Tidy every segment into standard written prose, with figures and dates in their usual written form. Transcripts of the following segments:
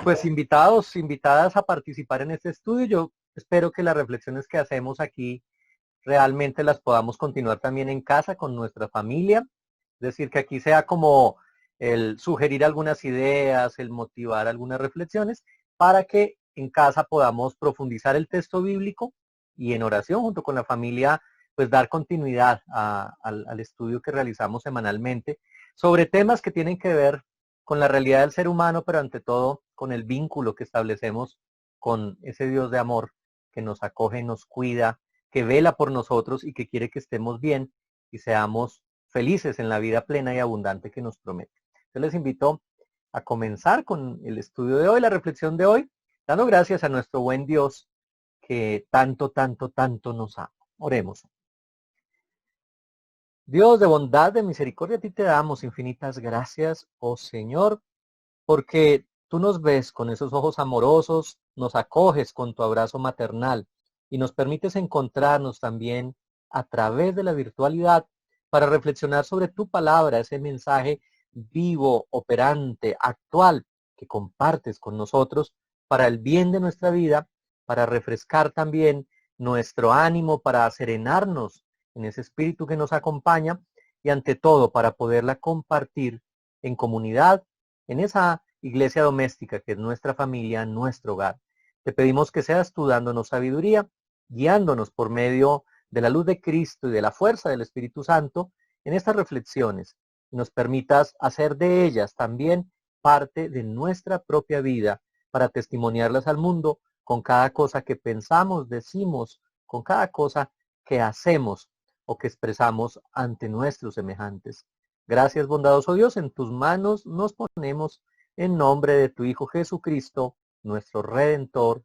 pues invitados, invitadas a participar en este estudio. Yo espero que las reflexiones que hacemos aquí realmente las podamos continuar también en casa con nuestra familia. Es decir, que aquí sea como el sugerir algunas ideas, el motivar algunas reflexiones para que en casa podamos profundizar el texto bíblico y en oración junto con la familia, pues dar continuidad al estudio que realizamos semanalmente sobre temas que tienen que ver con la realidad del ser humano, pero ante todo con el vínculo que establecemos con ese Dios de amor que nos acoge, nos cuida, que vela por nosotros y que quiere que estemos bien y seamos felices en la vida plena y abundante que nos promete. Yo les invito a comenzar con el estudio de hoy, la reflexión de hoy, dando gracias a nuestro buen Dios que tanto, tanto, tanto nos ama. Oremos. Dios de bondad, de misericordia, a ti te damos infinitas gracias, oh Señor, porque tú nos ves con esos ojos amorosos, nos acoges con tu abrazo maternal y nos permites encontrarnos también a través de la virtualidad para reflexionar sobre tu palabra, ese mensaje vivo, operante, actual que compartes con nosotros para el bien de nuestra vida, para refrescar también nuestro ánimo, para serenarnos en ese espíritu que nos acompaña y ante todo para poderla compartir en comunidad, en esa iglesia doméstica que es nuestra familia, nuestro hogar. Te pedimos que seas tú dándonos sabiduría, guiándonos por medio de la luz de Cristo y de la fuerza del Espíritu Santo en estas reflexiones y nos permitas hacer de ellas también parte de nuestra propia vida para testimoniarlas al mundo con cada cosa que pensamos, decimos, con cada cosa que hacemos o que expresamos ante nuestros semejantes. Gracias, bondadoso Dios, en tus manos nos ponemos en nombre de tu Hijo Jesucristo, nuestro Redentor.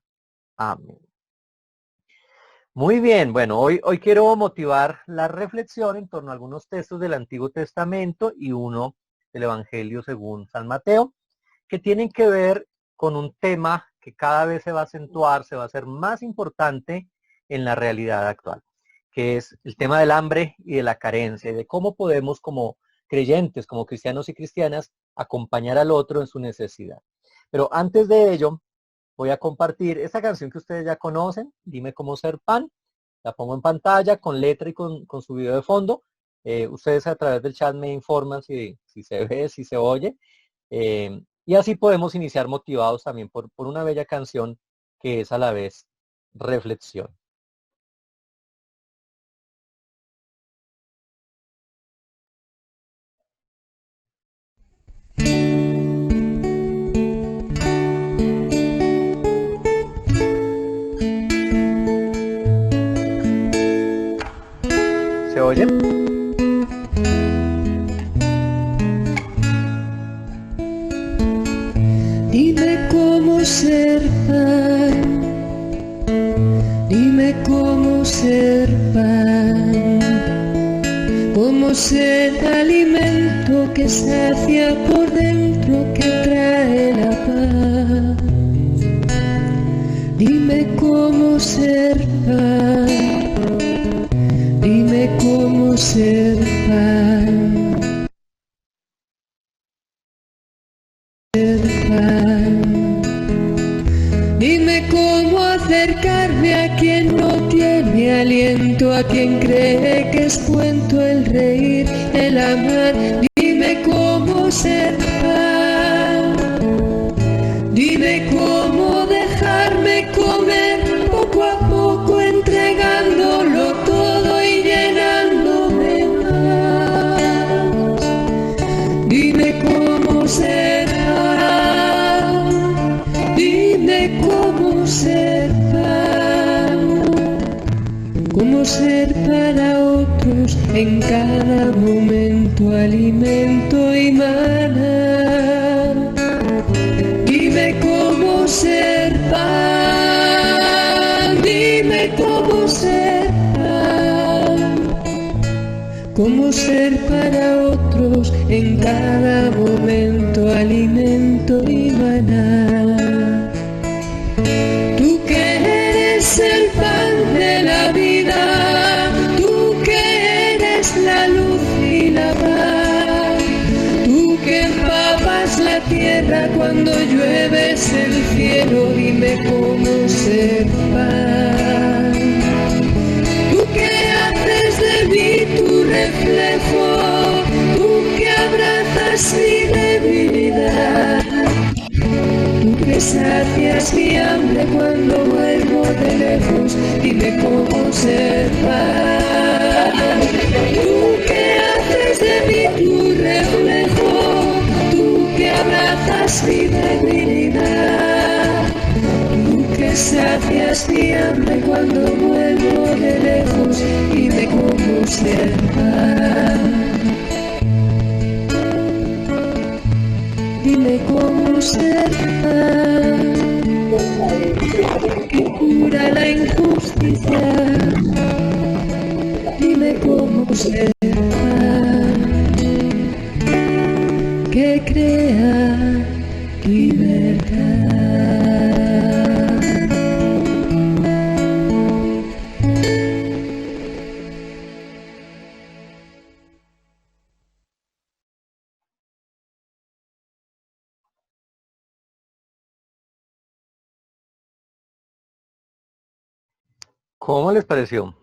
Amén. Muy bien, bueno, hoy quiero motivar la reflexión en torno a algunos textos del Antiguo Testamento y uno del Evangelio según San Mateo, que tienen que ver con un tema que cada vez se va a acentuar, se va a hacer más importante en la realidad actual, que es el tema del hambre y de la carencia, y de cómo podemos como creyentes, como cristianos y cristianas, acompañar al otro en su necesidad. Pero antes de ello, voy a compartir esta canción que ustedes ya conocen, Dime cómo ser pan. La pongo en pantalla con letra y con su video de fondo. Ustedes a través del chat me informan si se ve, si se oye. Y así podemos iniciar motivados también por una bella canción que es a la vez reflexión. ¿Se oye? Dime cómo ser pan, dime cómo ser pan, cómo ser alimento que sacia por dentro, que trae la paz. Dime cómo ser pan, dime cómo ser pan. Dime cómo acercarme a quien no tiene aliento, a quien cree que es cuento el reír, el amar. Dime cómo ser pan, dime cómo dejarme comer poco a poco, entregándolo todo y llenándome más. Dime cómo ser pan, dime cómo ser pan, cómo ser para otros en cada momento alimento y maná. Dime cómo ser pan, dime cómo ser pan, cómo ser para otros en cada momento alimento y maná. Tú que eres el pan de la vida, tú que eres la luz y la paz, tú que empapas la tierra cuando llueve el dime cómo ser pan. Tú que haces de mí tu reflejo, tú que abrazas mi debilidad, tú que sacias mi hambre cuando vuelvo de lejos, dime cómo ser pan. Tú que haces de mí tu reflejo, tú que abrazas mi debilidad, tú que sacias mi hambre cuando vuelvo de lejos, dime cómo ser pan. Dime cómo ser pan, que cura la injusticia. Dime cómo ser pan, que crea libertad. ¿Cómo les pareció?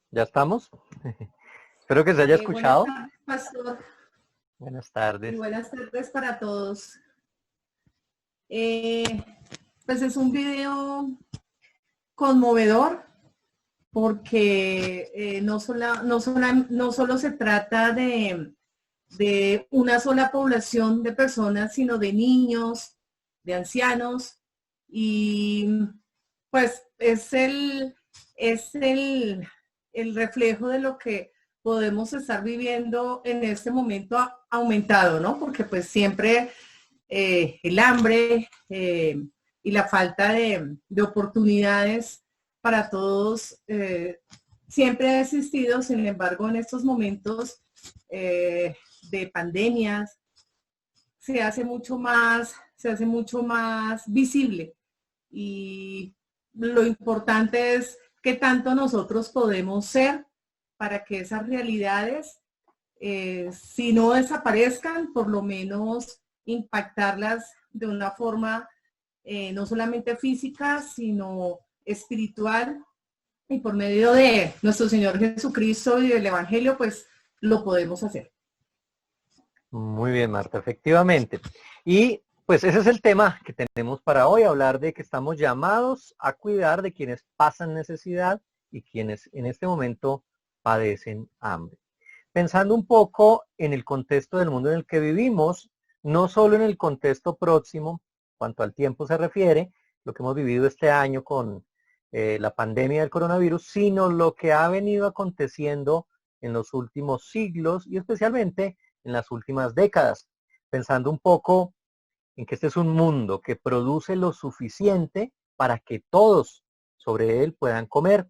¿Ya estamos? Espero que se haya escuchado. Buenas tardes, pastor. Buenas tardes. Y buenas tardes para todos. Pues es un video conmovedor porque no solo se trata de una sola población de personas, sino de niños, de ancianos, y pues es el reflejo de lo que podemos estar viviendo en este momento aumentado, ¿no? Porque pues siempre el hambre y la falta de oportunidades para todos siempre ha existido. Sin embargo, en estos momentos de pandemias se hace mucho más visible, y lo importante es qué tanto nosotros podemos ser para que esas realidades, si no desaparezcan, por lo menos impactarlas de una forma no solamente física, sino espiritual, y por medio de nuestro Señor Jesucristo y del Evangelio, pues lo podemos hacer. Muy bien, Marta, efectivamente. Y pues ese es el tema que tenemos para hoy, hablar de que estamos llamados a cuidar de quienes pasan necesidad y quienes en este momento padecen hambre. Pensando un poco en el contexto del mundo en el que vivimos, no solo en el contexto próximo, cuanto al tiempo se refiere, lo que hemos vivido este año con la pandemia del coronavirus, sino lo que ha venido aconteciendo en los últimos siglos y especialmente en las últimas décadas. Pensando un poco en que este es un mundo que produce lo suficiente para que todos sobre él puedan comer,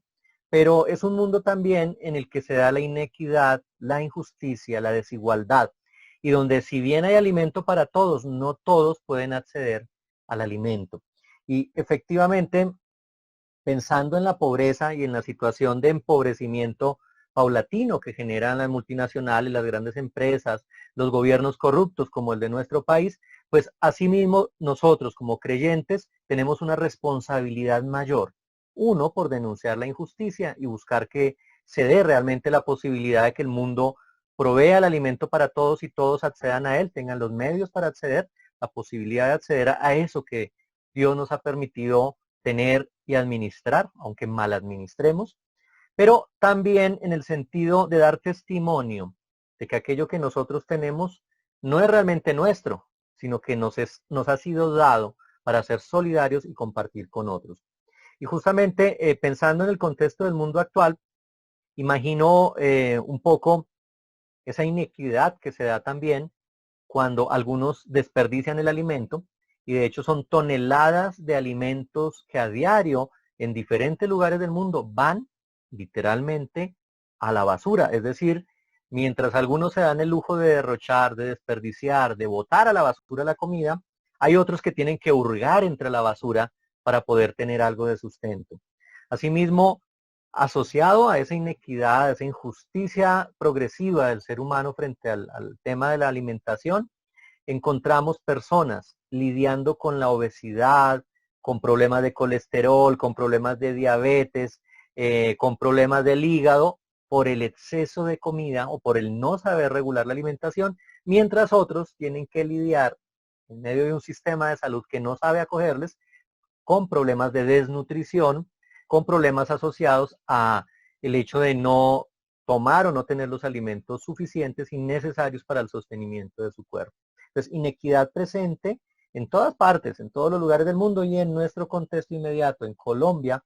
pero es un mundo también en el que se da la inequidad, la injusticia, la desigualdad, y donde si bien hay alimento para todos, no todos pueden acceder al alimento. Y efectivamente, pensando en la pobreza y en la situación de empobrecimiento paulatino que generan las multinacionales, las grandes empresas, los gobiernos corruptos como el de nuestro país, pues asimismo nosotros como creyentes tenemos una responsabilidad mayor. Uno, por denunciar la injusticia y buscar que se dé realmente la posibilidad de que el mundo provea el alimento para todos y todos accedan a él, tengan los medios para acceder, la posibilidad de acceder a eso que Dios nos ha permitido tener y administrar, aunque mal administremos, pero también en el sentido de dar testimonio de que aquello que nosotros tenemos no es realmente nuestro, sino que nos ha sido dado para ser solidarios y compartir con otros. Y justamente pensando en el contexto del mundo actual, imagino un poco esa inequidad que se da también cuando algunos desperdician el alimento, y de hecho son toneladas de alimentos que a diario en diferentes lugares del mundo van literalmente a la basura. Es decir, mientras algunos se dan el lujo de derrochar, de desperdiciar, de botar a la basura la comida, hay otros que tienen que hurgar entre la basura para poder tener algo de sustento. Asimismo, asociado a esa inequidad, a esa injusticia progresiva del ser humano frente al tema de la alimentación, encontramos personas lidiando con la obesidad, con problemas de colesterol, con problemas de diabetes, con problemas del hígado, por el exceso de comida o por el no saber regular la alimentación, mientras otros tienen que lidiar en medio de un sistema de salud que no sabe acogerles, con problemas de desnutrición, con problemas asociados a el hecho de no tomar o no tener los alimentos suficientes y necesarios para el sostenimiento de su cuerpo. Entonces, inequidad presente en todas partes, en todos los lugares del mundo y en nuestro contexto inmediato, en Colombia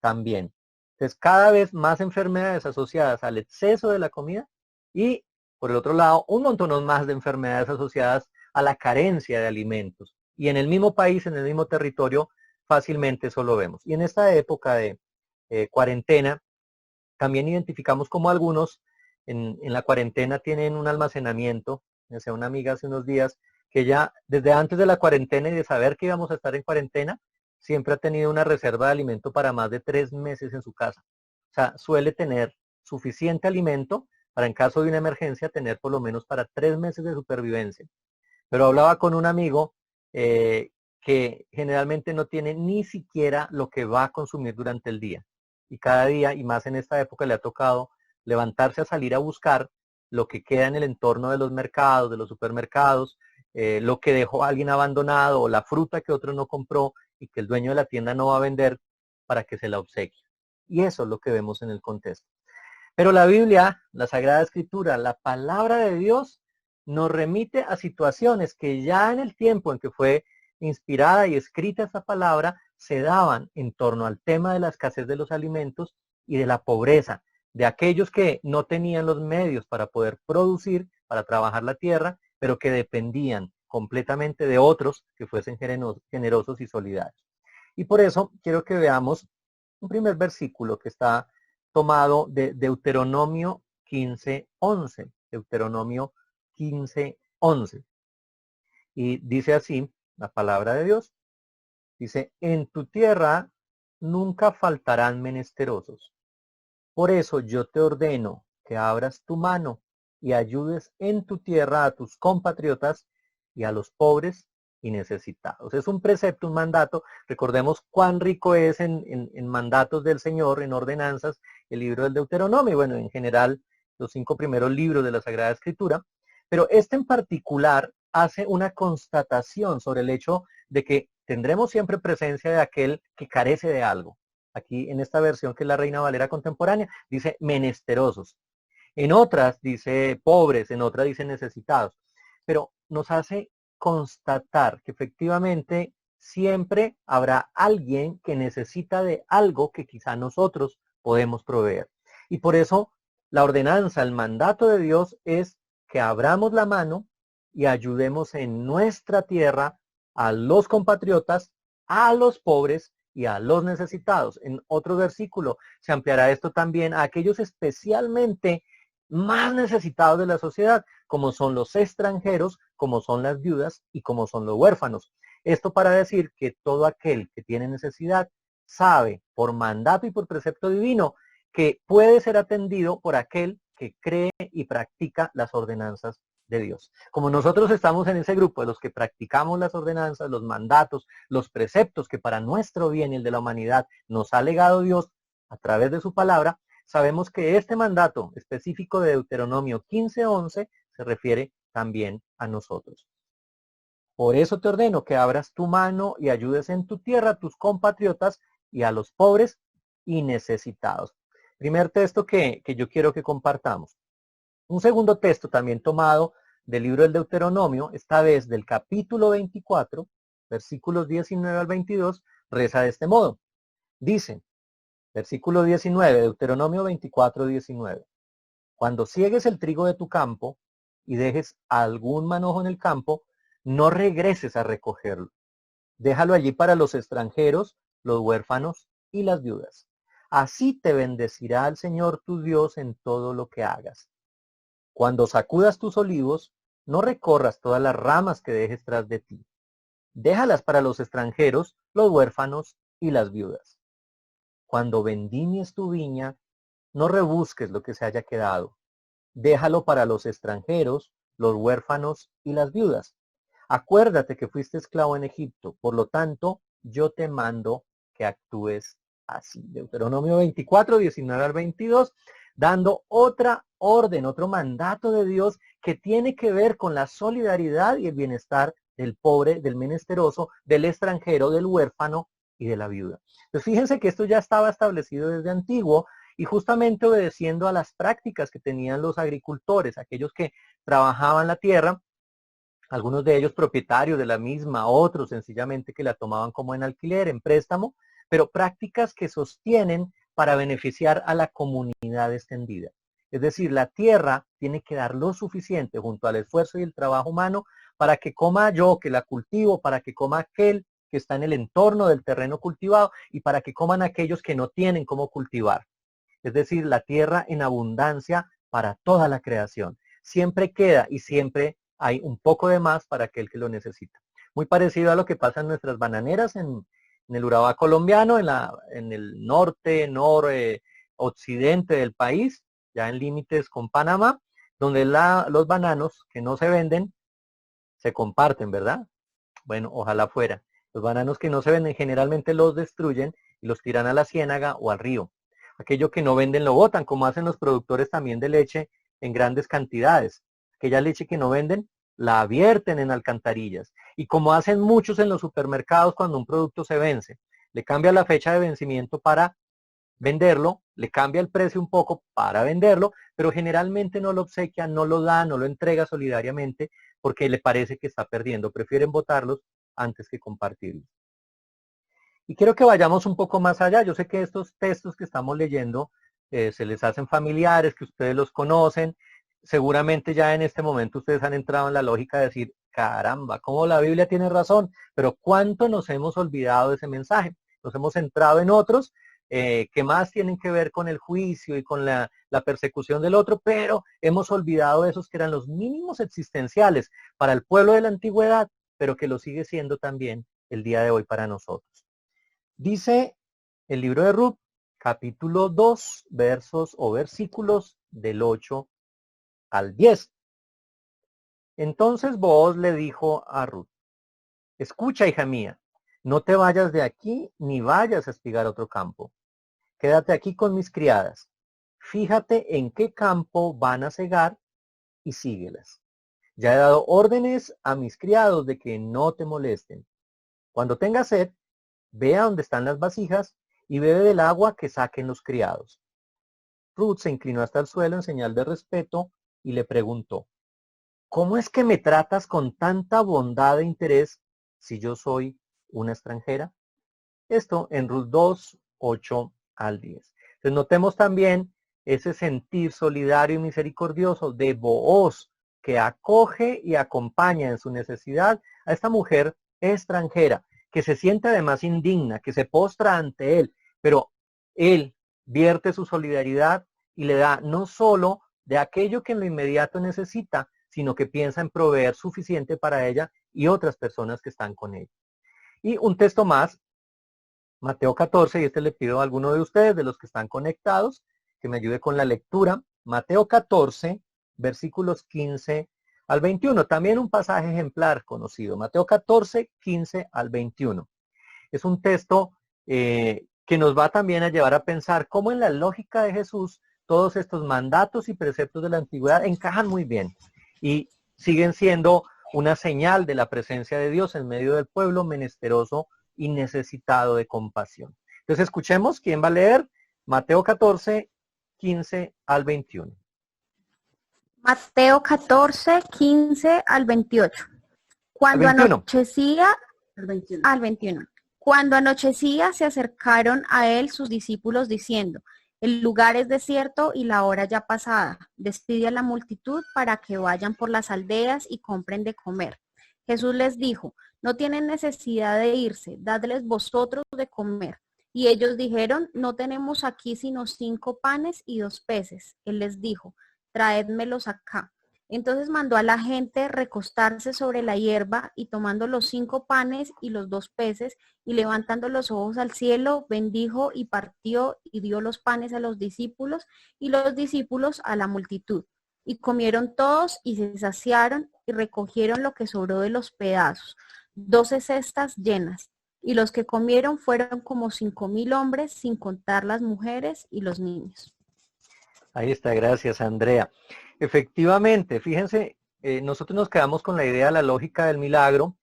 también. Entonces, cada vez más enfermedades asociadas al exceso de la comida y, por el otro lado, un montón más de enfermedades asociadas a la carencia de alimentos. Y en el mismo país, en el mismo territorio, fácilmente eso lo vemos. Y en esta época de cuarentena, también identificamos como algunos en la cuarentena tienen un almacenamiento. Me decía una amiga hace unos días que ya desde antes de la cuarentena y de saber que íbamos a estar en cuarentena, siempre ha tenido una reserva de alimento para más de 3 meses en su casa. O sea, suele tener suficiente alimento para en caso de una emergencia tener por lo menos para 3 meses de supervivencia. Pero hablaba con un amigo que generalmente no tiene ni siquiera lo que va a consumir durante el día. Y cada día, y más en esta época, le ha tocado levantarse a salir a buscar lo que queda en el entorno de los mercados, de los supermercados, lo que dejó alguien abandonado o la fruta que otro no compró y que el dueño de la tienda no va a vender para que se la obsequie. Y eso es lo que vemos en el contexto. Pero la Biblia, la Sagrada Escritura, la palabra de Dios, nos remite a situaciones que ya en el tiempo en que fue inspirada y escrita esta palabra, se daban en torno al tema de la escasez de los alimentos y de la pobreza, de aquellos que no tenían los medios para poder producir, para trabajar la tierra, pero que dependían completamente de otros que fuesen generosos y solidarios. Y por eso quiero que veamos un primer versículo que está tomado de Deuteronomio 15:11. Deuteronomio 15:11. Y dice así la palabra de Dios. Dice, en tu tierra nunca faltarán menesterosos. Por eso yo te ordeno que abras tu mano y ayudes en tu tierra a tus compatriotas y a los pobres y necesitados. Es un precepto, un mandato. Recordemos cuán rico es en mandatos del Señor, en ordenanzas, el libro del Deuteronomio. Bueno, en general, los 5 primeros libros de la Sagrada Escritura. Pero este en particular hace una constatación sobre el hecho de que tendremos siempre presencia de aquel que carece de algo. Aquí en esta versión que es la Reina Valera contemporánea, dice menesterosos. En otras dice pobres, en otras dice necesitados. Pero nos hace constatar que efectivamente siempre habrá alguien que necesita de algo que quizá nosotros podemos proveer. Y por eso la ordenanza, el mandato de Dios es que abramos la mano y ayudemos en nuestra tierra a los compatriotas, a los pobres y a los necesitados. En otro versículo se ampliará esto también a aquellos especialmente más necesitados de la sociedad, como son los extranjeros, como son las viudas y como son los huérfanos. Esto para decir que todo aquel que tiene necesidad sabe por mandato y por precepto divino que puede ser atendido por aquel que cree y practica las ordenanzas de Dios. Como nosotros estamos en ese grupo de los que practicamos las ordenanzas, los mandatos, los preceptos que para nuestro bien y el de la humanidad nos ha legado Dios a través de su palabra, sabemos que este mandato específico de Deuteronomio 15:11 se refiere también a nosotros. Por eso te ordeno que abras tu mano y ayudes en tu tierra a tus compatriotas y a los pobres y necesitados. Primer texto que yo quiero que compartamos. Un segundo texto también tomado del libro del Deuteronomio, esta vez del capítulo 24, versículos 19 al 22, reza de este modo. Dice, versículo 19, Deuteronomio 24:19. Cuando ciegues el trigo de tu campo y dejes algún manojo en el campo, no regreses a recogerlo. Déjalo allí para los extranjeros, los huérfanos y las viudas. Así te bendecirá el Señor tu Dios en todo lo que hagas. Cuando sacudas tus olivos, no recorras todas las ramas que dejes tras de ti. Déjalas para los extranjeros, los huérfanos y las viudas. cuando vendimies tu viña, no rebusques lo que se haya quedado. Déjalo para los extranjeros, los huérfanos y las viudas. Acuérdate que fuiste esclavo en Egipto, por lo tanto, yo te mando que actúes así. Deuteronomio 24, 19 al 22, dando otra orden, otro mandato de Dios que tiene que ver con la solidaridad y el bienestar del pobre, del menesteroso, del extranjero, del huérfano y de la viuda. Pues fíjense que esto ya estaba establecido desde antiguo y justamente obedeciendo a las prácticas que tenían los agricultores, aquellos que trabajaban la tierra, algunos de ellos propietarios de la misma, otros sencillamente que la tomaban como en alquiler, en préstamo, pero prácticas que sostienen para beneficiar a la comunidad extendida. Es decir, la tierra tiene que dar lo suficiente junto al esfuerzo y el trabajo humano para que coma yo, que la cultivo, para que coma aquel que está en el entorno del terreno cultivado y para que coman aquellos que no tienen cómo cultivar. Es decir, la tierra en abundancia para toda la creación. Siempre queda y siempre hay un poco de más para aquel que lo necesita. Muy parecido a lo que pasa en nuestras bananeras en el Urabá colombiano, en el norte, occidente del país, ya en límites con Panamá, donde los bananos que no se venden se comparten, ¿verdad? Bueno, ojalá fuera. Los bananos que no se venden generalmente los destruyen y los tiran a la ciénaga o al río. Aquello que no venden lo botan, como hacen los productores también de leche en grandes cantidades. Aquella leche que no venden la vierten en alcantarillas. Y como hacen muchos en los supermercados cuando un producto se vence, le cambia la fecha de vencimiento para venderlo, le cambia el precio un poco para venderlo, pero generalmente no lo obsequia, no lo da, no lo entrega solidariamente porque le parece que está perdiendo. Prefieren botarlos antes que compartirlos. Y quiero que vayamos un poco más allá. Yo sé que estos textos que estamos leyendo se les hacen familiares, que ustedes los conocen. Seguramente ya en este momento ustedes han entrado en la lógica de decir, caramba, cómo la Biblia tiene razón, pero cuánto nos hemos olvidado de ese mensaje. Nos hemos centrado en otros que más tienen que ver con el juicio y con la persecución del otro, pero hemos olvidado esos que eran los mínimos existenciales para el pueblo de la antigüedad, pero que lo sigue siendo también el día de hoy para nosotros. Dice el libro de Ruth, capítulo 2, versículos del 8 al 10. Entonces Booz le dijo a Ruth, escucha, hija mía, no te vayas de aquí ni vayas a espigar otro campo. Quédate aquí con mis criadas. Fíjate en qué campo van a cegar y síguelas. Ya he dado órdenes a mis criados de que no te molesten. Cuando tengas sed, ve a donde están las vasijas y bebe del agua que saquen los criados. Ruth se inclinó hasta el suelo en señal de respeto y le preguntó, ¿cómo es que me tratas con tanta bondad e interés si yo soy una extranjera? Esto en Ruth 2, 8 al 10. Entonces notemos también ese sentir solidario y misericordioso de Booz, que acoge y acompaña en su necesidad a esta mujer extranjera, que se siente además indigna, que se postra ante él, pero él vierte su solidaridad y le da no solo de aquello que en lo inmediato necesita, sino que piensa en proveer suficiente para ella y otras personas que están con ella. Y un texto más, Mateo 14, y este le pido a alguno de ustedes, de los que están conectados, que me ayude con la lectura. Mateo 14, versículos 15 al 21. También un pasaje ejemplar conocido. Mateo 14, 15 al 21. Es un texto que nos va también a llevar a pensar cómo en la lógica de Jesús todos estos mandatos y preceptos de la antigüedad encajan muy bien y siguen siendo una señal de la presencia de Dios en medio del pueblo menesteroso y necesitado de compasión. Entonces escuchemos quién va a leer Mateo 14, 15 al 21. Mateo 14, 15 al 28. Cuando Al 21. anochecía, al 21. Cuando anochecía se acercaron a él sus discípulos diciendo, el lugar es desierto y la hora ya pasada. Despide a la multitud para que vayan por las aldeas y compren de comer. Jesús les dijo, no tienen necesidad de irse, dadles vosotros de comer. Y ellos dijeron, no tenemos aquí sino 5 panes y 2 peces. Él les dijo, traédmelos acá. Entonces mandó a la gente recostarse sobre la hierba y tomando los 5 panes y los 2 peces y levantando los ojos al cielo, bendijo y partió y dio los panes a los discípulos y los discípulos a la multitud. Y comieron todos y se saciaron y recogieron lo que sobró de los pedazos, 12 cestas llenas. Y los que comieron fueron como 5.000 hombres, sin contar las mujeres y los niños. Ahí está, gracias Andrea. Efectivamente, fíjense, nosotros nos quedamos con la idea, la lógica del milagro,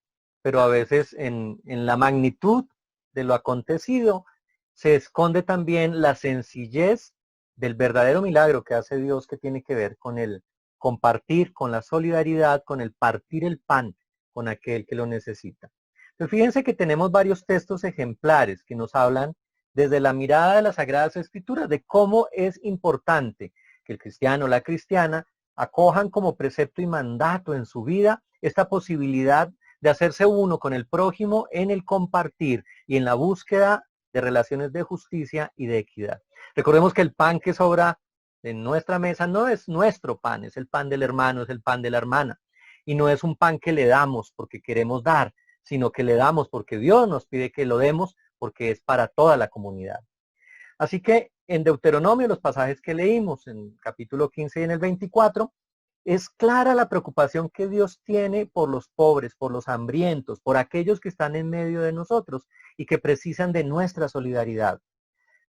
pero a veces en la magnitud de lo acontecido se esconde también la sencillez del verdadero milagro que hace Dios, que tiene que ver con el compartir, con la solidaridad, con el partir el pan con aquel que lo necesita. Entonces, fíjense que tenemos varios textos ejemplares que nos hablan desde la mirada de las Sagradas Escrituras de cómo es importante que el cristiano o la cristiana acojan como precepto y mandato en su vida esta posibilidad de hacerse uno con el prójimo en el compartir y en la búsqueda de relaciones de justicia y de equidad. Recordemos que el pan que sobra en nuestra mesa no es nuestro pan, es el pan del hermano, es el pan de la hermana. Y no es un pan que le damos porque queremos dar, sino que le damos porque Dios nos pide que lo demos, porque es para toda la comunidad. Así que en Deuteronomio, los pasajes que leímos en capítulo 15 y en el 24, es clara la preocupación que Dios tiene por los pobres, por los hambrientos, por aquellos que están en medio de nosotros y que precisan de nuestra solidaridad.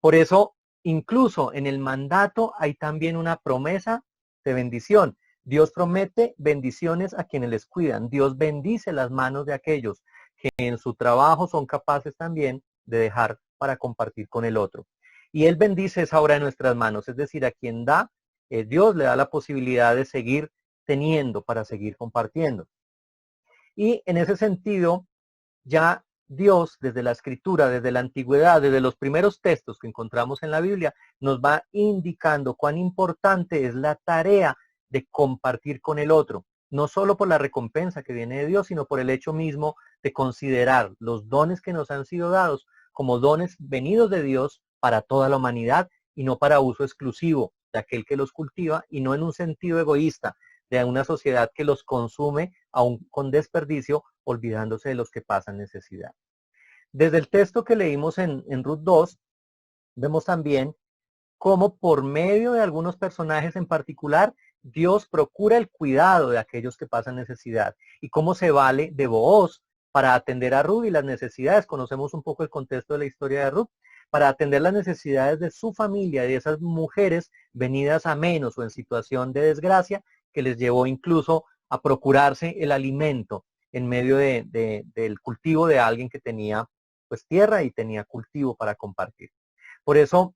Por eso, incluso en el mandato hay también una promesa de bendición. Dios promete bendiciones a quienes les cuidan. Dios bendice las manos de aquellos que en su trabajo son capaces también de dejar para compartir con el otro. Y Él bendice esa obra de nuestras manos, es decir, a quien da, Dios le da la posibilidad de seguir teniendo para seguir compartiendo. Y en ese sentido, ya Dios, desde la Escritura, desde la antigüedad, desde los primeros textos que encontramos en la Biblia, nos va indicando cuán importante es la tarea de compartir con el otro, no solo por la recompensa que viene de Dios, sino por el hecho mismo de considerar los dones que nos han sido dados como dones venidos de Dios para toda la humanidad y no para uso exclusivo de aquel que los cultiva y no en un sentido egoísta de una sociedad que los consume aún con desperdicio, olvidándose de los que pasan necesidad. Desde el texto que leímos en Ruth 2, vemos también cómo por medio de algunos personajes en particular, Dios procura el cuidado de aquellos que pasan necesidad y cómo se vale de Booz para atender a Ruth y las necesidades. Conocemos un poco el contexto de la historia de Ruth, para atender las necesidades de su familia y de esas mujeres venidas a menos o en situación de desgracia, que les llevó incluso a procurarse el alimento en medio del cultivo de alguien que tenía pues tierra y tenía cultivo para compartir. Por eso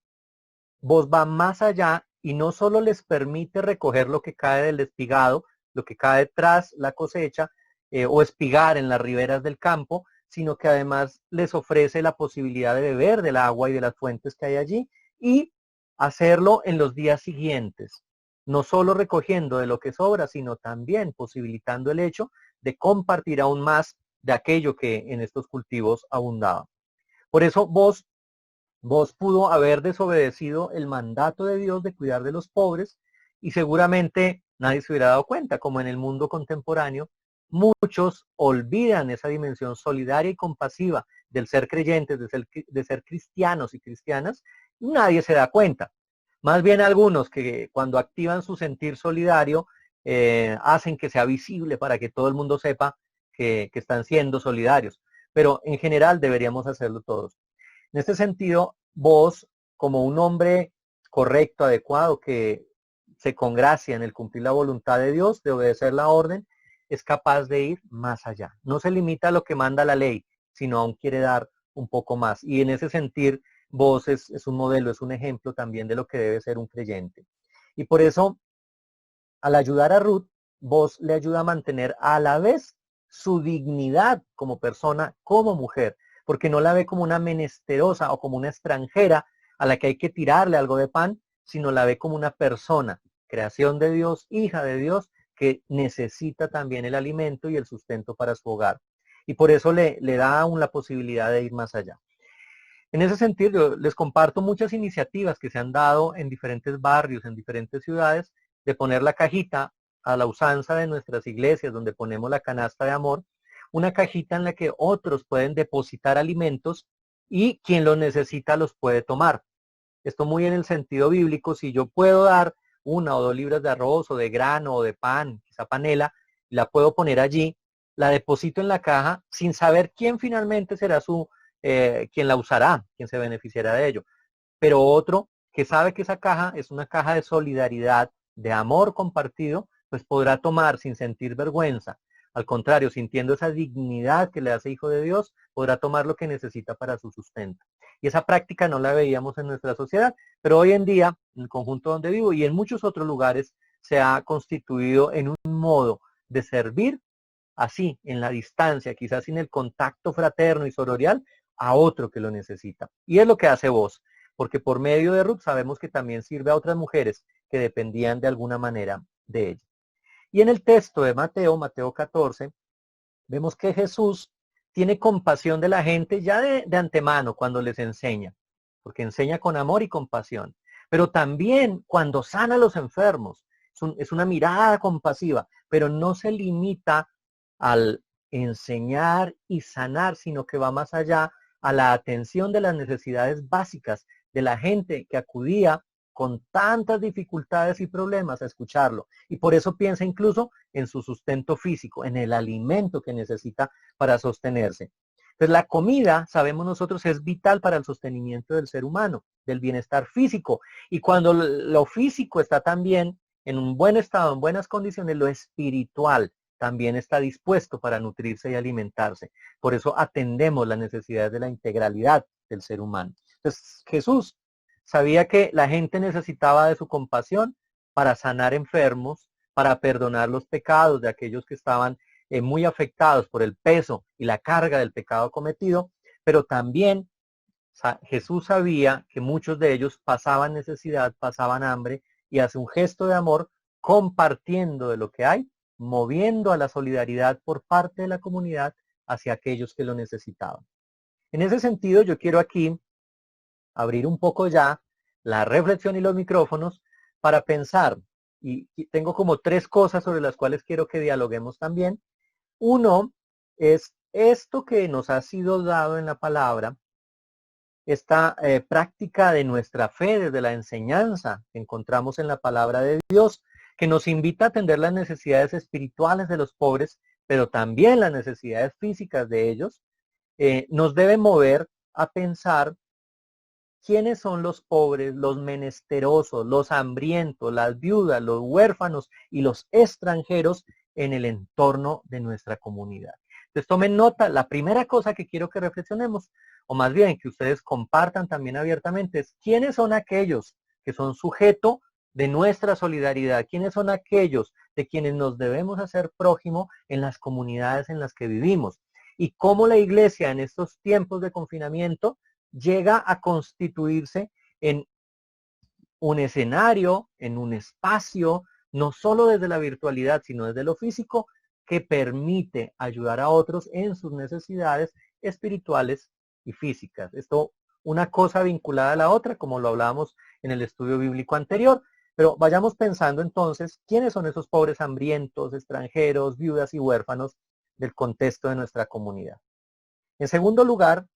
Vos va más allá y no solo les permite recoger lo que cae del espigado, lo que cae tras la cosecha o espigar en las riberas del campo, sino que además les ofrece la posibilidad de beber del agua y de las fuentes que hay allí y hacerlo en los días siguientes, no solo recogiendo de lo que sobra, sino también posibilitando el hecho de compartir aún más de aquello que en estos cultivos abundaba. Por eso Vos pudo haber desobedecido el mandato de Dios de cuidar de los pobres y seguramente nadie se hubiera dado cuenta, como en el mundo contemporáneo, muchos olvidan esa dimensión solidaria y compasiva del ser creyentes, de ser cristianos y cristianas, y nadie se da cuenta. Más bien algunos que cuando activan su sentir solidario, hacen que sea visible para que todo el mundo sepa que están siendo solidarios. Pero en general deberíamos hacerlo todos. En este sentido, vos, como un hombre correcto, adecuado, que se congracia en el cumplir la voluntad de Dios, de obedecer la orden, es capaz de ir más allá. No se limita a lo que manda la ley, sino aún quiere dar un poco más. Y en ese sentido, vos es un modelo, es un ejemplo también de lo que debe ser un creyente. Y por eso, al ayudar a Ruth, vos le ayuda a mantener a la vez su dignidad como persona, como mujer, porque no la ve como una menesterosa o como una extranjera a la que hay que tirarle algo de pan, sino la ve como una persona, creación de Dios, hija de Dios, que necesita también el alimento y el sustento para su hogar. Y por eso le da aún la posibilidad de ir más allá. En ese sentido, yo les comparto muchas iniciativas que se han dado en diferentes barrios, en diferentes ciudades, de poner la cajita a la usanza de nuestras iglesias, donde ponemos la canasta de amor, una cajita en la que otros pueden depositar alimentos y quien los necesita los puede tomar. Esto muy en el sentido bíblico, si yo puedo dar 1 o 2 libras de arroz o de grano o de pan, quizá panela, la puedo poner allí, la deposito en la caja sin saber quién finalmente será quien la usará, quien se beneficiará de ello. Pero otro que sabe que esa caja es una caja de solidaridad, de amor compartido, pues podrá tomar sin sentir vergüenza. Al contrario, sintiendo esa dignidad que le hace hijo de Dios, podrá tomar lo que necesita para su sustento. Y esa práctica no la veíamos en nuestra sociedad, pero hoy en día, en el conjunto donde vivo y en muchos otros lugares, se ha constituido en un modo de servir así, en la distancia, quizás sin el contacto fraterno y sororial, a otro que lo necesita. Y es lo que hace vos, porque por medio de Ruth sabemos que también sirve a otras mujeres que dependían de alguna manera de ella. Y en el texto de Mateo 14, vemos que Jesús tiene compasión de la gente ya de antemano cuando les enseña, porque enseña con amor y compasión, pero también cuando sana a los enfermos. Es una mirada compasiva, pero no se limita al enseñar y sanar, sino que va más allá a la atención de las necesidades básicas de la gente que acudía con tantas dificultades y problemas a escucharlo. Y por eso piensa incluso en su sustento físico, en el alimento que necesita para sostenerse. Entonces la comida, sabemos nosotros, es vital para el sostenimiento del ser humano, del bienestar físico. Y cuando lo físico está también en un buen estado, en buenas condiciones, lo espiritual también está dispuesto para nutrirse y alimentarse. Por eso atendemos las necesidades de la integralidad del ser humano. Entonces Jesús sabía que la gente necesitaba de su compasión para sanar enfermos, para perdonar los pecados de aquellos que estaban muy afectados por el peso y la carga del pecado cometido, pero también Jesús sabía que muchos de ellos pasaban necesidad, pasaban hambre, y hace un gesto de amor compartiendo de lo que hay, moviendo a la solidaridad por parte de la comunidad hacia aquellos que lo necesitaban. En ese sentido, yo quiero aquí abrir un poco ya la reflexión y los micrófonos para pensar, y tengo como 3 cosas sobre las cuales quiero que dialoguemos también. Uno es esto que nos ha sido dado en la palabra, esta práctica de nuestra fe desde la enseñanza que encontramos en la palabra de Dios, que nos invita a atender las necesidades espirituales de los pobres, pero también las necesidades físicas de ellos, nos debe mover a pensar quiénes son los pobres, los menesterosos, los hambrientos, las viudas, los huérfanos y los extranjeros en el entorno de nuestra comunidad. Entonces tomen nota, la primera cosa que quiero que reflexionemos, o más bien que ustedes compartan también abiertamente, es quiénes son aquellos que son sujeto de nuestra solidaridad, quiénes son aquellos de quienes nos debemos hacer prójimo en las comunidades en las que vivimos, y cómo la iglesia en estos tiempos de confinamiento llega a constituirse en un escenario, en un espacio, no solo desde la virtualidad, sino desde lo físico, que permite ayudar a otros en sus necesidades espirituales y físicas. Esto, una cosa vinculada a la otra, como lo hablábamos en el estudio bíblico anterior, pero vayamos pensando entonces, ¿quiénes son esos pobres hambrientos, extranjeros, viudas y huérfanos del contexto de nuestra comunidad? En segundo lugar,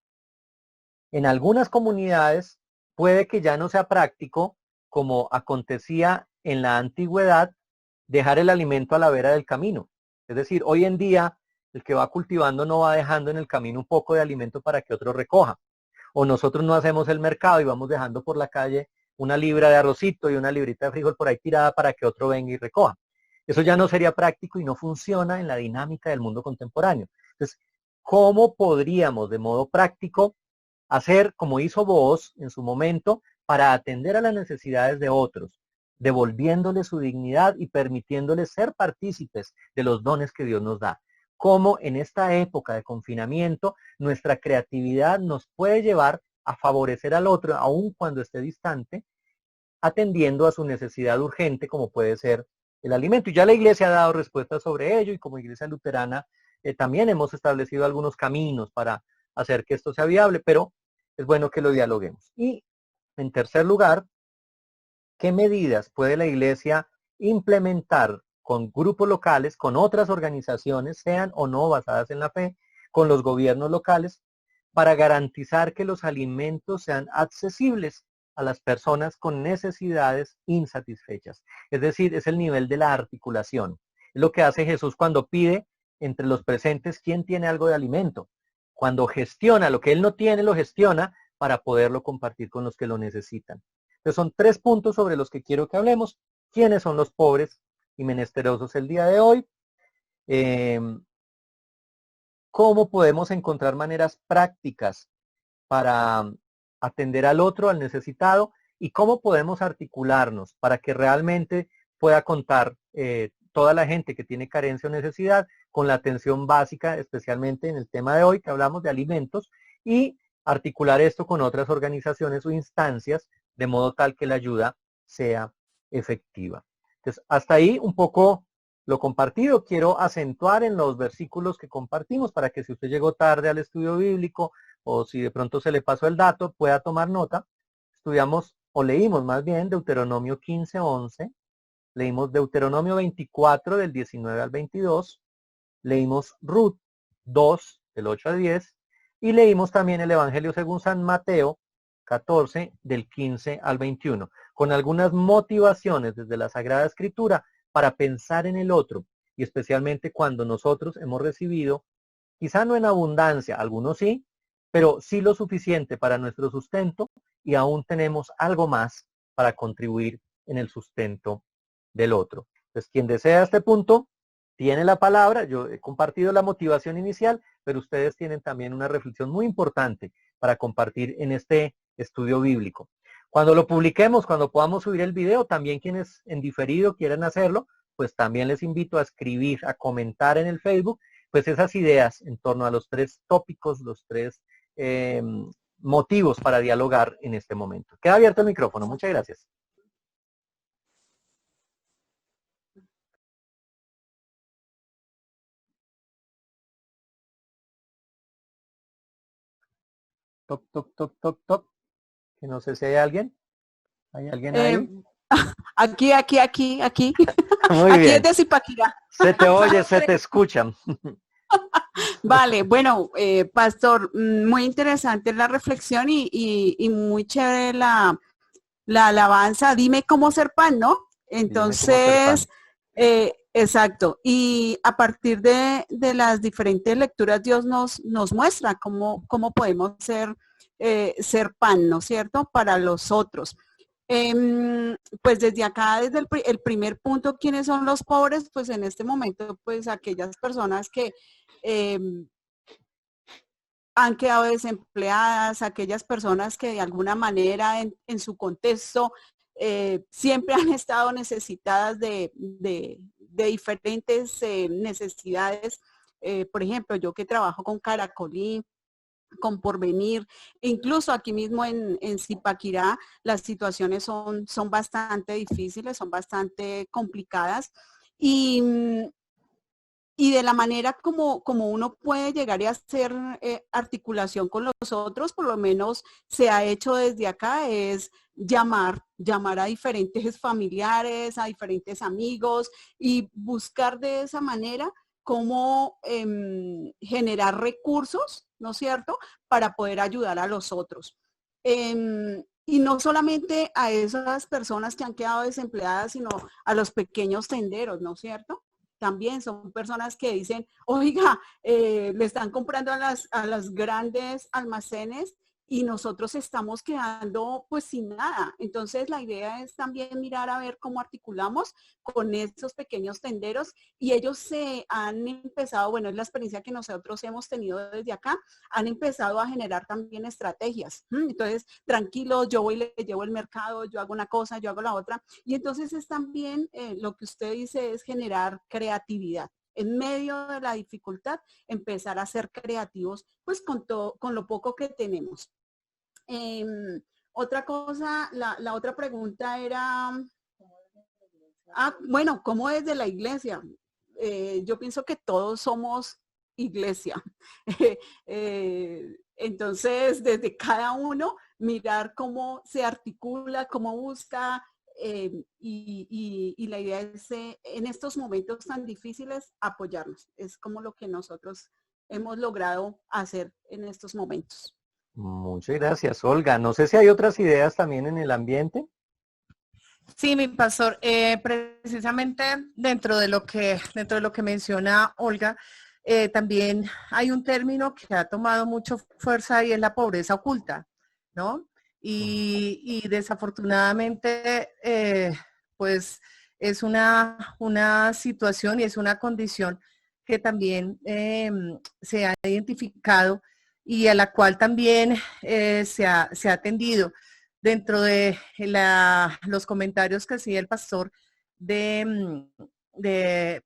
en algunas comunidades puede que ya no sea práctico, como acontecía en la antigüedad, dejar el alimento a la vera del camino. Es decir, hoy en día el que va cultivando no va dejando en el camino un poco de alimento para que otro recoja. O nosotros no hacemos el mercado y vamos dejando por la calle 1 libra de arrocito y 1 librita de frijol por ahí tirada para que otro venga y recoja. Eso ya no sería práctico y no funciona en la dinámica del mundo contemporáneo. Entonces, ¿cómo podríamos de modo práctico hacer como hizo Booz en su momento para atender a las necesidades de otros, devolviéndoles su dignidad y permitiéndoles ser partícipes de los dones que Dios nos da? Cómo en esta época de confinamiento nuestra creatividad nos puede llevar a favorecer al otro, aun cuando esté distante, atendiendo a su necesidad urgente, como puede ser el alimento. Y ya la iglesia ha dado respuestas sobre ello, y como iglesia luterana también hemos establecido algunos caminos para hacer que esto sea viable, pero es bueno que lo dialoguemos. Y en tercer lugar, ¿qué medidas puede la iglesia implementar con grupos locales, con otras organizaciones, sean o no basadas en la fe, con los gobiernos locales, para garantizar que los alimentos sean accesibles a las personas con necesidades insatisfechas. Es decir, es el nivel de la articulación. Es lo que hace Jesús cuando pide entre los presentes quién tiene algo de alimento. Cuando gestiona lo que él no tiene, lo gestiona para poderlo compartir con los que lo necesitan. Entonces son 3 puntos sobre los que quiero que hablemos. ¿Quiénes son los pobres y menesterosos el día de hoy? ¿Cómo podemos encontrar maneras prácticas para atender al otro, al necesitado? ¿Y cómo podemos articularnos para que realmente pueda contar toda la gente que tiene carencia o necesidad con la atención básica, especialmente en el tema de hoy que hablamos de alimentos, y articular esto con otras organizaciones o instancias de modo tal que la ayuda sea efectiva? Entonces, hasta ahí un poco lo compartido. Quiero acentuar en los versículos que compartimos para que si usted llegó tarde al estudio bíblico o si de pronto se le pasó el dato, pueda tomar nota. Estudiamos o leímos más bien Deuteronomio 15:11, leímos Deuteronomio 24 del 19 al 22, leímos Ruth 2 del 8 al 10 y leímos también el Evangelio según San Mateo 14 del 15 al 21, con algunas motivaciones desde la Sagrada Escritura para pensar en el otro y especialmente cuando nosotros hemos recibido, quizá no en abundancia, algunos sí, pero sí lo suficiente para nuestro sustento y aún tenemos algo más para contribuir en el sustento del otro. Entonces, quien desea este punto, tiene la palabra. Yo he compartido la motivación inicial, pero ustedes tienen también una reflexión muy importante para compartir en este estudio bíblico. Cuando lo publiquemos, cuando podamos subir el video, también quienes en diferido quieran hacerlo, pues también les invito a escribir, a comentar en el Facebook, pues esas ideas en torno a los 3 tópicos, los 3 motivos para dialogar en este momento. Queda abierto el micrófono. Muchas gracias. Toc, toc, toc, toc, toc. Que no sé si hay alguien. ¿Hay alguien ahí? Aquí. Muy aquí bien. es de Zipaquirá. Se te oye, se te escuchan. Vale, bueno, pastor, muy interesante la reflexión y muy chévere la alabanza. Dime cómo ser pan, ¿no? Entonces, exacto. Y a partir de las diferentes lecturas, Dios nos muestra cómo podemos ser pan, ¿no es cierto? Para los otros. Pues desde acá, desde el primer punto, ¿quiénes son los pobres? Pues en este momento, pues aquellas personas que han quedado desempleadas, aquellas personas que de alguna manera en su contexto siempre han estado necesitadas de diferentes necesidades. Por ejemplo, yo que trabajo con Caracolí, con Porvenir, incluso aquí mismo en Zipaquirá, las situaciones son bastante difíciles, son bastante complicadas y de la manera como uno puede llegar a hacer articulación con los otros, por lo menos se ha hecho desde acá, es llamar a diferentes familiares, a diferentes amigos y buscar de esa manera cómo generar recursos, ¿no es cierto?, para poder ayudar a los otros. Y no solamente a esas personas que han quedado desempleadas, sino a los pequeños tenderos, ¿no es cierto? También son personas que dicen, oiga, le están comprando a las grandes almacenes y nosotros estamos quedando pues sin nada. Entonces la idea es también mirar a ver cómo articulamos con estos pequeños tenderos y ellos se han empezado, bueno, es la experiencia que nosotros hemos tenido desde acá, han empezado a generar también estrategias. Entonces, tranquilos, yo voy y le llevo el mercado, yo hago una cosa, yo hago la otra. Y entonces es también lo que usted dice es generar creatividad. En medio de la dificultad, empezar a ser creativos, pues con lo poco que tenemos. Otra cosa, la otra pregunta era, bueno, ¿cómo desde la iglesia? Yo pienso que todos somos iglesia. Entonces, desde cada uno, mirar cómo se articula, cómo busca y la idea es en estos momentos tan difíciles apoyarnos. Es como lo que nosotros hemos logrado hacer en estos momentos. Muchas gracias, Olga. No sé si hay otras ideas también en el ambiente. Sí, mi pastor, precisamente dentro de lo que menciona Olga, también hay un término que ha tomado mucha fuerza y es la pobreza oculta, ¿no? Y desafortunadamente, pues es una situación y es una condición que también se ha identificado y a la cual también se ha atendido dentro de los comentarios que hacía el pastor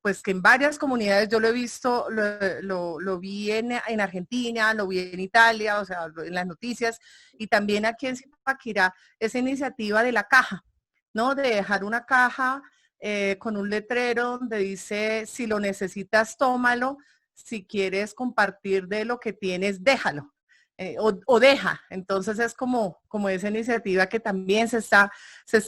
pues que en varias comunidades yo lo he visto, lo vi en Argentina, lo vi en Italia, o sea, en las noticias, y también aquí en Zipaquirá, esa iniciativa de la caja, ¿no? De dejar una caja con un letrero donde dice, si lo necesitas, tómalo, si quieres compartir de lo que tienes, déjalo. O deja. Entonces es como esa iniciativa que también se está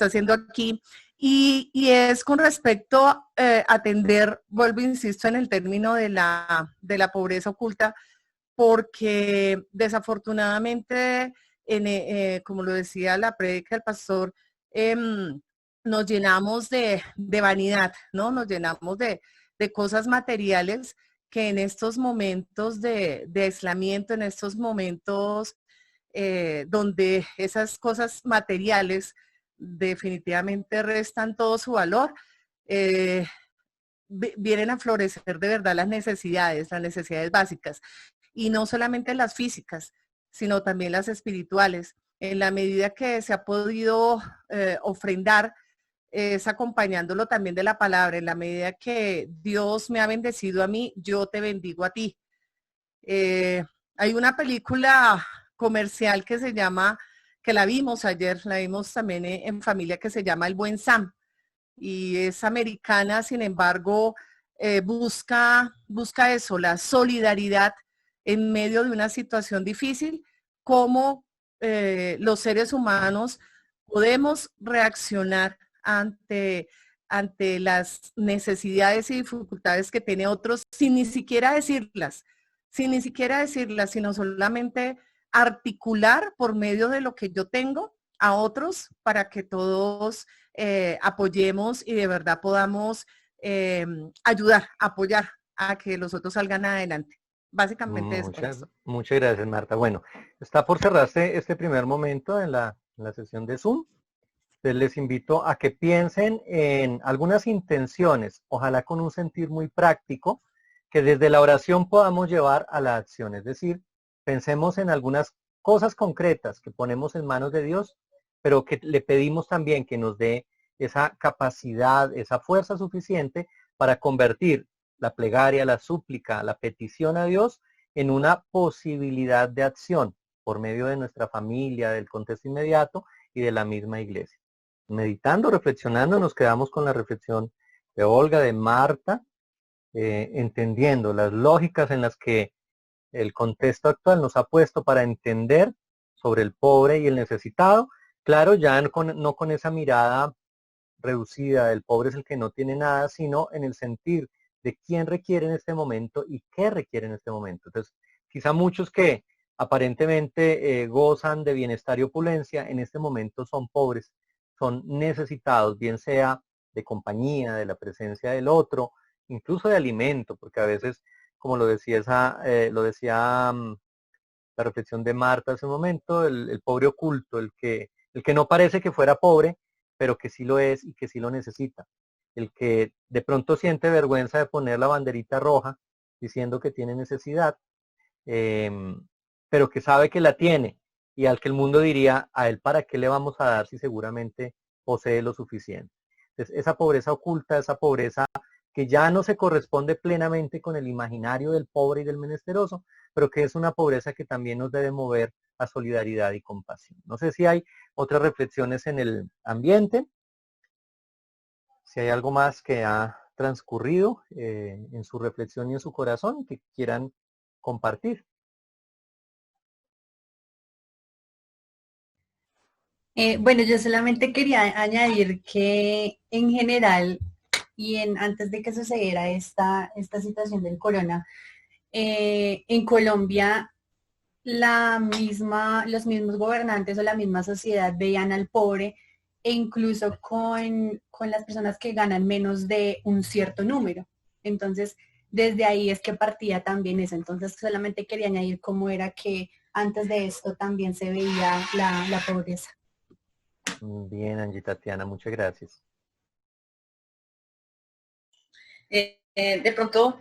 haciendo aquí. Y es con respecto a atender, vuelvo e insisto en el término de la pobreza oculta, porque desafortunadamente, como lo decía la prédica del pastor, nos llenamos de vanidad, ¿no? Nos llenamos de cosas materiales que en estos momentos de aislamiento, en estos momentos donde esas cosas materiales definitivamente restan todo su valor, vienen a florecer de verdad las necesidades básicas, y no solamente las físicas, sino también las espirituales. En la medida que se ha podido ofrendar, es acompañándolo también de la palabra. En la medida que Dios me ha bendecido a mí, yo te bendigo a ti. Hay una película comercial que se llama, que la vimos ayer, la vimos también en familia, que se llama El Buen Sam, y es americana. Sin embargo, busca eso, la solidaridad en medio de una situación difícil, cómo los seres humanos podemos reaccionar ante las necesidades y dificultades que tiene otros sin ni siquiera decirlas, sino solamente articular por medio de lo que yo tengo a otros para que todos apoyemos y de verdad podamos ayudar, apoyar a que los otros salgan adelante. Básicamente eso es. Muchas gracias, Marta. Bueno, está por cerrarse este primer momento en la sesión de Zoom. Entonces les invito a que piensen en algunas intenciones, ojalá con un sentir muy práctico, que desde la oración podamos llevar a la acción. Es decir, pensemos en algunas cosas concretas que ponemos en manos de Dios, pero que le pedimos también que nos dé esa capacidad, esa fuerza suficiente para convertir la plegaria, la súplica, la petición a Dios en una posibilidad de acción por medio de nuestra familia, del contexto inmediato y de la misma iglesia. Meditando, reflexionando, nos quedamos con la reflexión de Olga, de Marta, entendiendo las lógicas en las que el contexto actual nos ha puesto para entender sobre el pobre y el necesitado. Claro, ya no con esa mirada reducida, el pobre es el que no tiene nada, sino en el sentir de quién requiere en este momento y qué requiere en este momento. Entonces, quizá muchos que aparentemente gozan de bienestar y opulencia, en este momento son pobres, son necesitados, bien sea de compañía, de la presencia del otro, incluso de alimento, porque a veces, como lo decía la reflexión de Marta hace un momento, el pobre oculto, el que no parece que fuera pobre, pero que sí lo es y que sí lo necesita. El que de pronto siente vergüenza de poner la banderita roja diciendo que tiene necesidad, pero que sabe que la tiene, y al que el mundo diría, a él para qué le vamos a dar si seguramente posee lo suficiente. Entonces, esa pobreza oculta, esa pobreza que ya no se corresponde plenamente con el imaginario del pobre y del menesteroso, pero que es una pobreza que también nos debe mover a solidaridad y compasión. No sé si hay otras reflexiones en el ambiente, si hay algo más que ha transcurrido en su reflexión y en su corazón que quieran compartir. Bueno, yo solamente quería añadir que en general antes de que sucediera esta situación del corona, en Colombia los mismos gobernantes o la misma sociedad veían al pobre e incluso con las personas que ganan menos de un cierto número. Entonces, desde ahí es que partía también eso. Entonces, solamente quería añadir cómo era que antes de esto también se veía la pobreza. Bien, Angie Tatiana, muchas gracias. De pronto,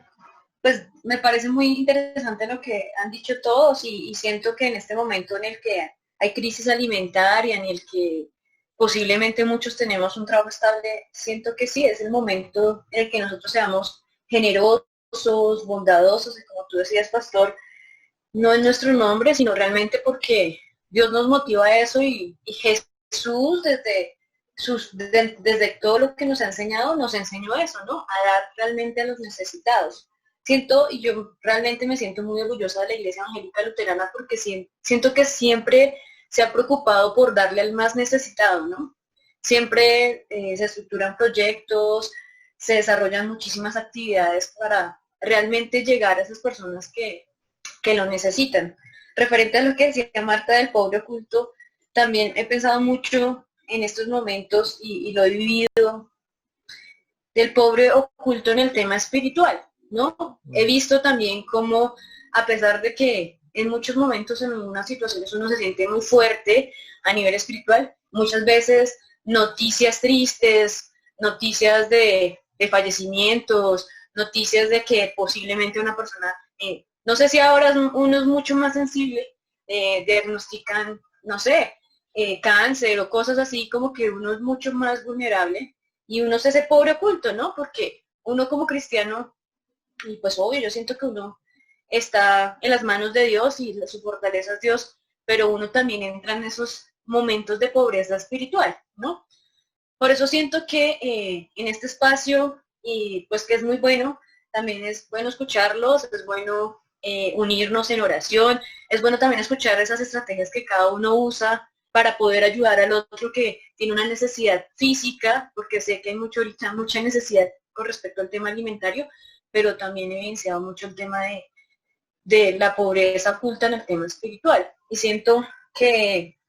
pues me parece muy interesante lo que han dicho todos y siento que en este momento en el que hay crisis alimentaria, en el que posiblemente muchos tenemos un trabajo estable, siento que sí, es el momento en el que nosotros seamos generosos, bondadosos, y como tú decías, pastor, no en nuestro nombre, sino realmente porque Dios nos motiva a eso y Jesús desde todo lo que nos ha enseñado, nos enseñó eso, ¿no? A dar realmente a los necesitados. Siento, y yo realmente me siento muy orgullosa de la Iglesia Evangélica Luterana porque siento que siempre se ha preocupado por darle al más necesitado, ¿no? Siempre se estructuran proyectos, se desarrollan muchísimas actividades para realmente llegar a esas personas que lo necesitan. Referente a lo que decía Marta del pobre oculto, también he pensado mucho en estos momentos y lo he vivido del pobre oculto en el tema espiritual, ¿no? He visto también cómo, a pesar de que en muchos momentos en algunas situaciones uno se siente muy fuerte a nivel espiritual, muchas veces noticias tristes, noticias de fallecimientos, noticias de que posiblemente una persona, no sé si ahora uno es mucho más sensible, diagnostican, no sé, cáncer o cosas así, como que uno es mucho más vulnerable y uno es ese pobre oculto, ¿no? Porque uno como cristiano, y pues obvio, yo siento que uno está en las manos de Dios y su fortaleza es Dios, pero uno también entra en esos momentos de pobreza espiritual, ¿no? Por eso siento que en este espacio, y pues que es muy bueno, también es bueno escucharlos, es bueno unirnos en oración, es bueno también escuchar esas estrategias que cada uno usa para poder ayudar al otro que tiene una necesidad física, porque sé que hay ahorita mucha necesidad con respecto al tema alimentario, pero también he evidenciado mucho el tema de la pobreza oculta en el tema espiritual. Y siento que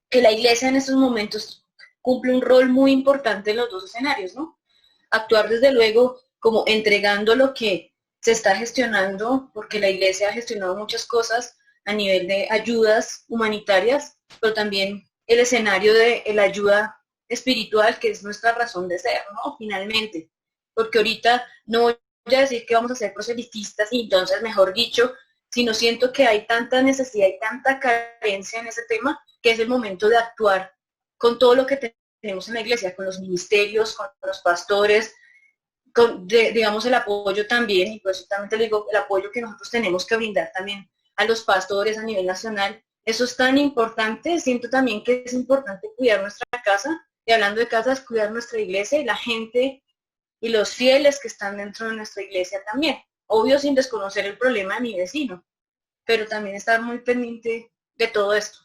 la iglesia en estos momentos cumple un rol muy importante en los dos escenarios, ¿no? Actuar desde luego como entregando lo que se está gestionando, porque la iglesia ha gestionado muchas cosas a nivel de ayudas humanitarias, pero también el escenario de la ayuda espiritual, que es nuestra razón de ser, ¿no? Finalmente, porque ahorita no voy a decir que vamos a ser proselitistas y entonces, mejor dicho, sino siento que hay tanta necesidad y tanta carencia en ese tema que es el momento de actuar con todo lo que tenemos en la iglesia, con los ministerios, con los pastores, digamos el apoyo también, y pues también te digo, el apoyo que nosotros tenemos que brindar también a los pastores a nivel nacional. Eso es tan importante, siento también que es importante cuidar nuestra casa, y hablando de casas, cuidar nuestra iglesia y la gente y los fieles que están dentro de nuestra iglesia también. Obvio sin desconocer el problema de mi vecino, pero también estar muy pendiente de todo esto.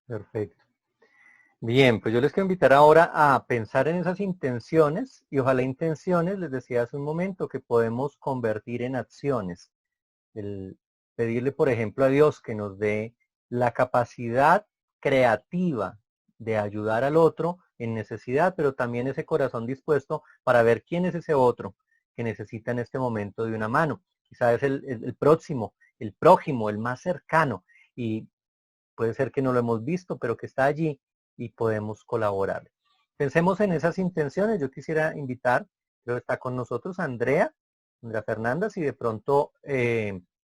Perfecto. Bien, pues yo les quiero invitar ahora a pensar en esas intenciones y ojalá intenciones, les decía hace un momento, que podemos convertir en acciones. El pedirle, por ejemplo, a Dios que nos dé la capacidad creativa de ayudar al otro en necesidad, pero también ese corazón dispuesto para ver quién es ese otro que necesita en este momento de una mano. Quizás es el próximo, el prójimo, el más cercano, y puede ser que no lo hemos visto, pero que está allí y podemos colaborar. Pensemos en esas intenciones. Yo quisiera invitar, creo que está con nosotros Andrea Fernanda, si de pronto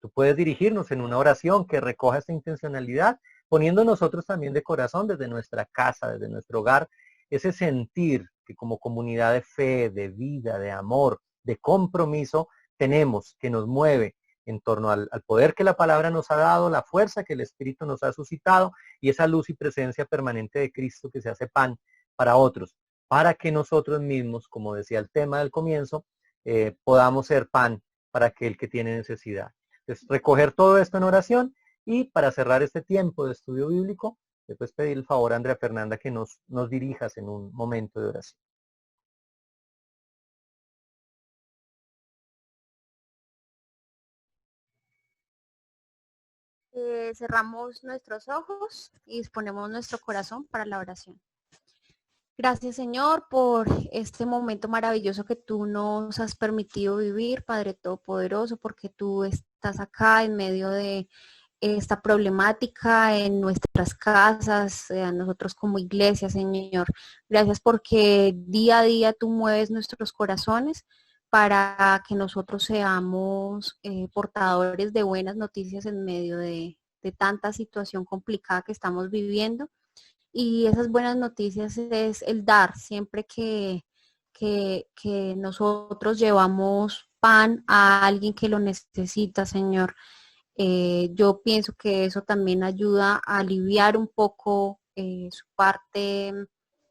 tú puedes dirigirnos en una oración que recoja esta intencionalidad, poniendo nosotros también de corazón desde nuestra casa, desde nuestro hogar, ese sentir que como comunidad de fe, de vida, de amor, de compromiso, tenemos, que nos mueve en torno al poder que la palabra nos ha dado, la fuerza que el Espíritu nos ha suscitado y esa luz y presencia permanente de Cristo que se hace pan para otros, para que nosotros mismos, como decía el tema del comienzo, podamos ser pan para aquel que tiene necesidad. Entonces, recoger todo esto en oración y para cerrar este tiempo de estudio bíblico, Le puedes pedir el favor a Andrea Fernanda que nos dirijas en un momento de oración. Cerramos nuestros ojos y disponemos nuestro corazón para la oración. Gracias, Señor, por este momento maravilloso que tú nos has permitido vivir, Padre Todopoderoso, porque tú estás acá en medio de esta problemática en nuestras casas, a nosotros como iglesia, Señor. Gracias porque día a día tú mueves nuestros corazones para que nosotros seamos portadores de buenas noticias en medio de tanta situación complicada que estamos viviendo. Y esas buenas noticias es el dar, siempre que nosotros llevamos pan a alguien que lo necesita, Señor. Yo pienso que eso también ayuda a aliviar un poco su parte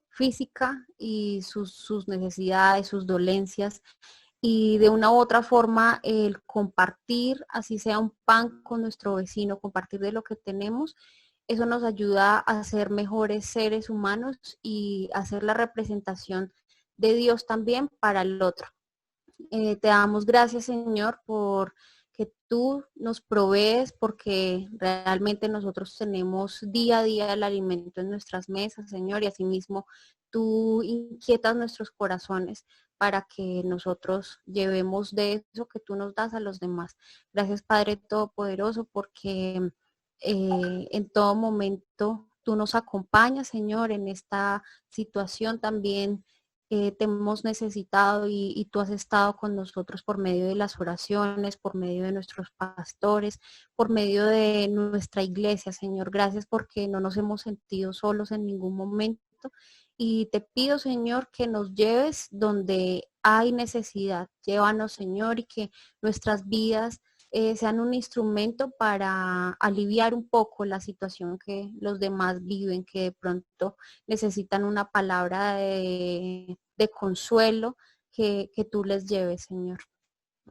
física y sus necesidades, sus dolencias. Y de una u otra forma, el compartir, así sea un pan con nuestro vecino, compartir de lo que tenemos, eso nos ayuda a ser mejores seres humanos y hacer la representación de Dios también para el otro. Te damos gracias, Señor, por que tú nos provees, porque realmente nosotros tenemos día a día el alimento en nuestras mesas, Señor, y asimismo tú inquietas nuestros corazones para que nosotros llevemos de eso que tú nos das a los demás. Gracias, Padre Todopoderoso, porque en todo momento tú nos acompañas, Señor, en esta situación también. Te hemos necesitado y tú has estado con nosotros por medio de las oraciones, por medio de nuestros pastores, por medio de nuestra iglesia, Señor. Gracias porque no nos hemos sentido solos en ningún momento. Y te pido, Señor, que nos lleves donde hay necesidad. Llévanos, Señor, y que nuestras vidas sean un instrumento para aliviar un poco la situación que los demás viven, que de pronto necesitan una palabra de consuelo que tú les lleves, Señor.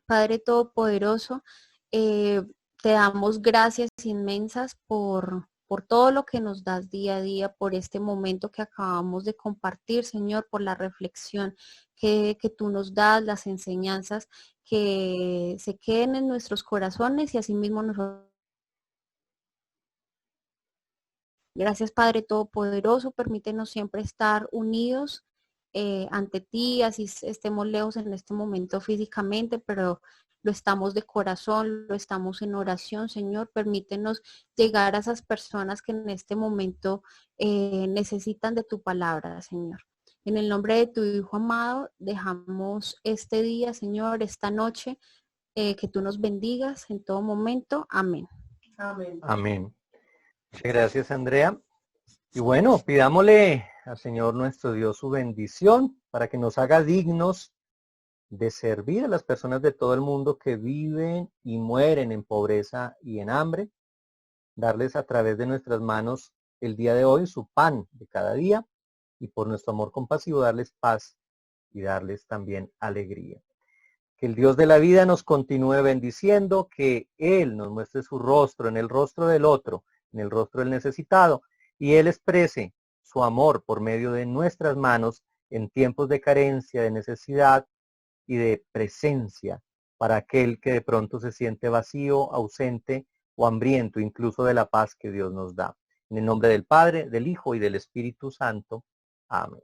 Padre Todopoderoso, te damos gracias inmensas por todo lo que nos das día a día, por este momento que acabamos de compartir, Señor, por la reflexión que tú nos das, las enseñanzas que se queden en nuestros corazones y asimismo nosotros. Gracias, Padre Todopoderoso, permítenos siempre estar unidos ante ti, así estemos lejos en este momento físicamente, pero lo estamos de corazón, lo estamos en oración, Señor. Permítenos llegar a esas personas que en este momento necesitan de tu palabra, Señor. En el nombre de tu Hijo amado, dejamos este día, Señor, esta noche, que tú nos bendigas en todo momento. Amén. Amén. Amén. Muchas gracias, Andrea. Y bueno, pidámosle al Señor nuestro Dios su bendición para que nos haga dignos de servir a las personas de todo el mundo que viven y mueren en pobreza y en hambre, darles a través de nuestras manos el día de hoy su pan de cada día y por nuestro amor compasivo darles paz y darles también alegría. Que el Dios de la vida nos continúe bendiciendo, que Él nos muestre su rostro en el rostro del otro, en el rostro del necesitado, y Él exprese su amor por medio de nuestras manos en tiempos de carencia, de necesidad y de presencia para aquel que de pronto se siente vacío, ausente o hambriento, incluso de la paz que Dios nos da. En el nombre del Padre, del Hijo y del Espíritu Santo. Amén.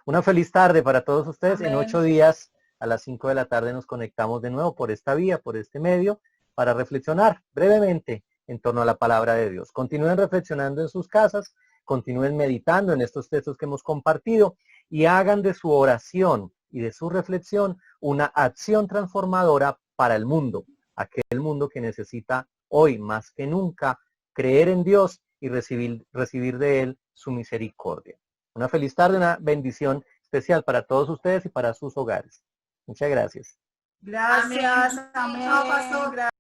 Una feliz tarde para todos ustedes. Amén. En 8 días a las 5 de la tarde nos conectamos de nuevo por esta vía, por este medio, para reflexionar brevemente en torno a la palabra de Dios. Continúen reflexionando en sus casas, continúen meditando en estos textos que hemos compartido y hagan de su oración y de su reflexión una acción transformadora para el mundo, aquel mundo que necesita hoy más que nunca creer en Dios y recibir de Él su misericordia. Una feliz tarde, una bendición especial para todos ustedes y para sus hogares. Muchas gracias. Gracias. Amén. Chao, pastor. Gracias.